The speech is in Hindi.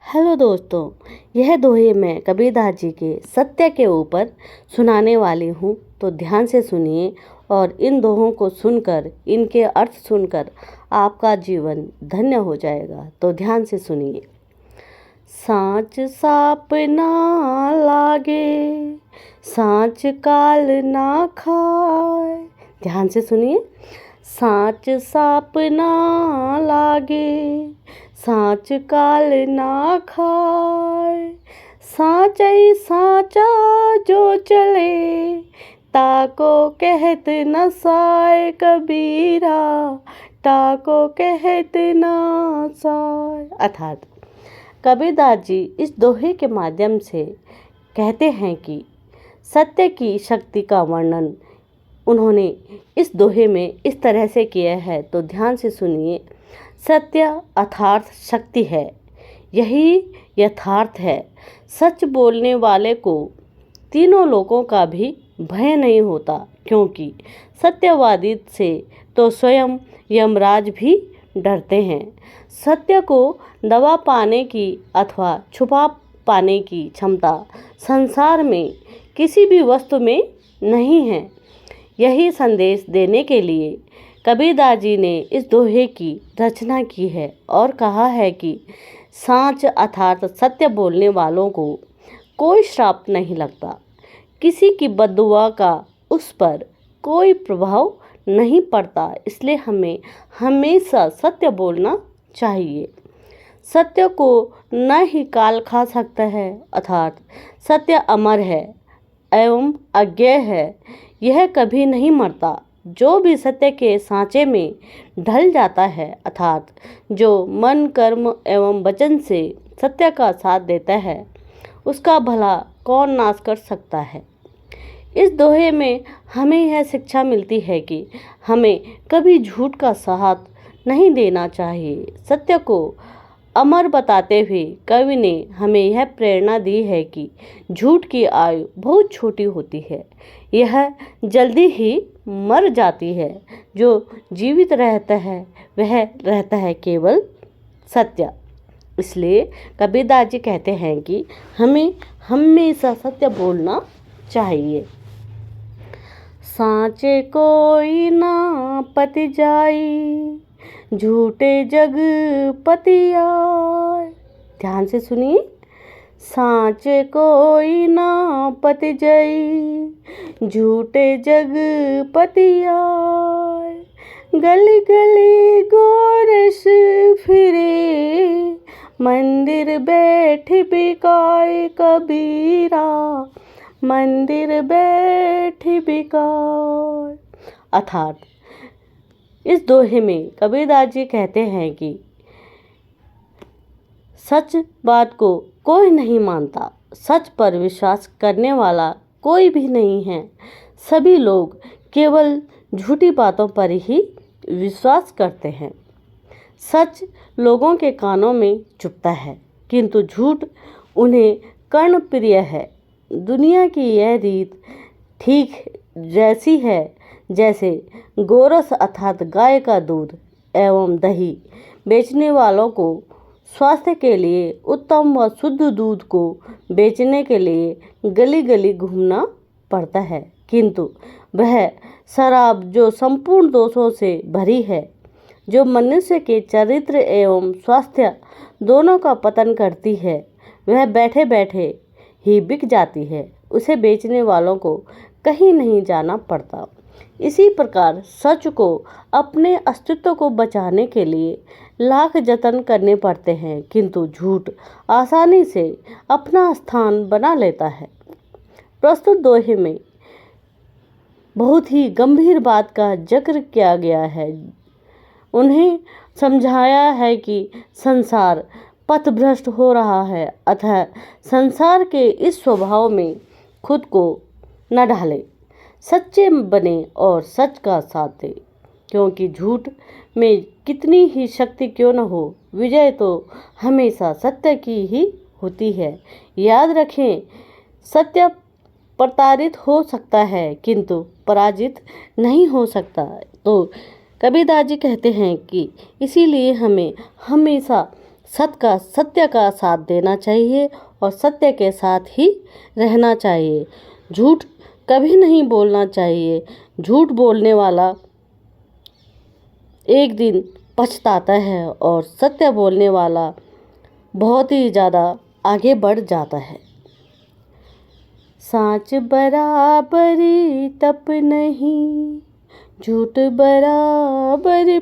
हेलो दोस्तों, यह दोहे मैं कबीरदास जी के सत्य के ऊपर सुनाने वाली हूँ। तो ध्यान से सुनिए और इन दोहों को सुनकर, इनके अर्थ सुनकर आपका जीवन धन्य हो जाएगा। तो ध्यान से सुनिए। साँच साप ना लागे, साँच काल ना खाए। ध्यान से सुनिए। साँच साप ना लागे, साँच काल ना खाए। साँचई साँचा जो चले, ताको कहत न साय। कबीरा ताको कहत न साय। अर्थात कबीरदास जी इस दोहे के माध्यम से कहते हैं कि सत्य की शक्ति का वर्णन उन्होंने इस दोहे में इस तरह से किया है। तो ध्यान से सुनिए। सत्य अर्थात शक्ति है, यही यथार्थ है। सच बोलने वाले को तीनों लोगों का भी भय नहीं होता, क्योंकि सत्यवादी से तो स्वयं यमराज भी डरते हैं। सत्य को दबा पाने की अथवा छुपा पाने की क्षमता संसार में किसी भी वस्तु में नहीं है। यही संदेश देने के लिए कबीरदास जी ने इस दोहे की रचना की है और कहा है कि साँच अर्थात सत्य बोलने वालों को कोई श्राप नहीं लगता, किसी की बद्दुआ का उस पर कोई प्रभाव नहीं पड़ता। इसलिए हमें हमेशा सत्य बोलना चाहिए। सत्य को न ही काल खा सकता है, अर्थात सत्य अमर है एवं अज्ञेय है, यह कभी नहीं मरता। जो भी सत्य के सांचे में ढल जाता है, अर्थात जो मन कर्म एवं वचन से सत्य का साथ देता है, उसका भला कौन नाश कर सकता है। इस दोहे में हमें यह शिक्षा मिलती है कि हमें कभी झूठ का साथ नहीं देना चाहिए। सत्य को अमर बताते हुए कवि ने हमें यह प्रेरणा दी है कि झूठ की आयु बहुत छोटी होती है, यह जल्दी ही मर जाती है। जो जीवित रहता है वह रहता है केवल सत्य। इसलिए कबीरदास जी कहते हैं कि हमें हमेशा सत्य बोलना चाहिए। साँचे कोई ना पति जाई, झूठे जग पति आए। ध्यान से सुनिए। साँचे कोई ना पति जाई, झूठे जग पति आए। गली गली गोरस फिरे, मंदिर बैठ बिकाए। कबीरा मंदिर बैठ बिकाए। अर्थात इस दोहे में कबीरदास जी कहते हैं कि सच बात को कोई नहीं मानता, सच पर विश्वास करने वाला कोई भी नहीं है। सभी लोग केवल झूठी बातों पर ही विश्वास करते हैं। सच लोगों के कानों में चुभता है, किंतु झूठ उन्हें कर्णप्रिय है। दुनिया की यह रीत ठीक जैसी है जैसे गोरस अर्थात गाय का दूध एवं दही बेचने वालों को स्वास्थ्य के लिए उत्तम व शुद्ध दूध को बेचने के लिए गली गली घूमना पड़ता है, किंतु वह शराब जो संपूर्ण दोषों से भरी है, जो मनुष्य के चरित्र एवं स्वास्थ्य दोनों का पतन करती है, वह बैठे बैठे ही बिक जाती है। उसे बेचने वालों को कहीं नहीं जाना पड़ता। इसी प्रकार सच को अपने अस्तित्व को बचाने के लिए लाख जतन करने पड़ते हैं, किंतु झूठ आसानी से अपना स्थान बना लेता है। प्रस्तुत दोहे में बहुत ही गंभीर बात का जिक्र किया गया है। उन्हें समझाया है कि संसार पथभ्रष्ट हो रहा है, अतः संसार के इस स्वभाव में खुद को न ढाले, सच्चे बने और सच का साथ दे। क्योंकि झूठ में कितनी ही शक्ति क्यों न हो, विजय तो हमेशा सत्य की ही होती है। याद रखें, सत्य प्रताड़ित हो सकता है किंतु पराजित नहीं हो सकता। तो कबीरदास जी कहते हैं कि इसीलिए हमें हमेशा सत्य का साथ देना चाहिए और सत्य के साथ ही रहना चाहिए। झूठ कभी नहीं बोलना चाहिए। झूठ बोलने वाला एक दिन पछताता है और सत्य बोलने वाला बहुत ही ज़्यादा आगे बढ़ जाता है। साँच बराबरी तप नहीं, झूठ बराबर